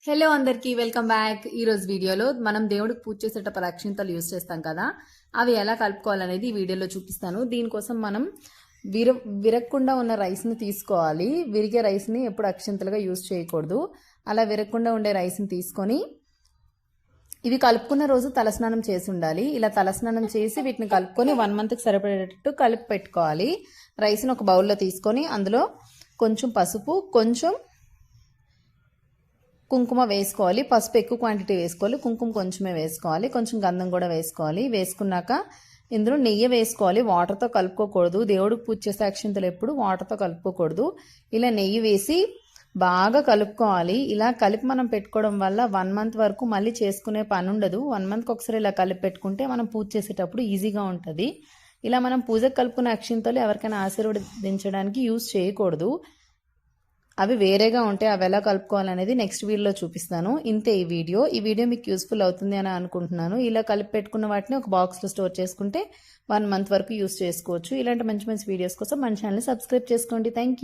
Hello అందరికీ welcome back. ఈరోజు వీడియోలో మనం దేవుడికి పూజ చేసేటప్పుడు అక్షింతలు యూజ్ చేస్తాం కదా, అవి ఎలా కలుపుకోవాలనేది ఈ వీడియోలో చూపిస్తాను. దీనికోసం మనం విరగకుండా ఉన్న రైస్ని తీసుకోవాలి. విరిగే రైస్ని ఎప్పుడు అక్షింతలుగా యూజ్ చేయకూడదు. అలా విరగకుండా ఉండే రైస్ని తీసుకొని ఇవి కలుపుకున్న రోజు తలస్నానం చేసి ఉండాలి. ఇలా తలస్నానం చేసి వీటిని కలుపుకొని 1 మంత్కి సరిపడేటట్టు కలిపి పెట్టుకోవాలి. రైస్ని ఒక బౌల్లో తీసుకొని అందులో కొంచెం పసుపు, కొంచెం కుంకుమ వేసుకోవాలి. పసుపు ఎక్కువ క్వాంటిటీ వేసుకోవాలి, కుంకుమ కొంచెమే వేసుకోవాలి, కొంచెం గంధం కూడా వేసుకోవాలి. వేసుకున్నాక ఇందులో నెయ్యి వేసుకోవాలి. వాటర్తో కలుపుకోకూడదు. దేవుడికి పూజ చేసే అక్షింతలు ఎప్పుడు వాటర్తో కలుపుకోకూడదు. ఇలా నెయ్యి వేసి బాగా కలుపుకోవాలి. ఇలా కలిపి మనం పెట్టుకోవడం వల్ల 1 మంత్ వరకు మళ్ళీ చేసుకునే పని ఉండదు. 1 మంత్కి ఒకసారి ఇలా కలిపి పెట్టుకుంటే మనం పూజ చేసేటప్పుడు ఈజీగా ఉంటుంది. ఇలా మనం పూజకు కలుపుకునే అక్షింతలు ఎవరికైనా ఆశీర్వదించడానికి యూజ్ చేయకూడదు. అవి వేరేగా ఉంటాయి. అవి ఎలా కలుపుకోవాలనేది నెక్స్ట్ వీడియోలో చూపిస్తాను. ఇంతే ఈ వీడియో మీకు యూస్ఫుల్ అవుతుంది అని అనుకుంటున్నాను. ఇలా కలిపి పెట్టుకున్న వాటిని ఒక బాక్స్లో స్టోర్ చేసుకుంటే 1 మంత్ వరకు యూస్ చేసుకోవచ్చు. ఇలాంటి మంచి మంచి వీడియోస్ కోసం మన ఛానల్ని సబ్స్క్రైబ్ చేసుకోండి. Thank you.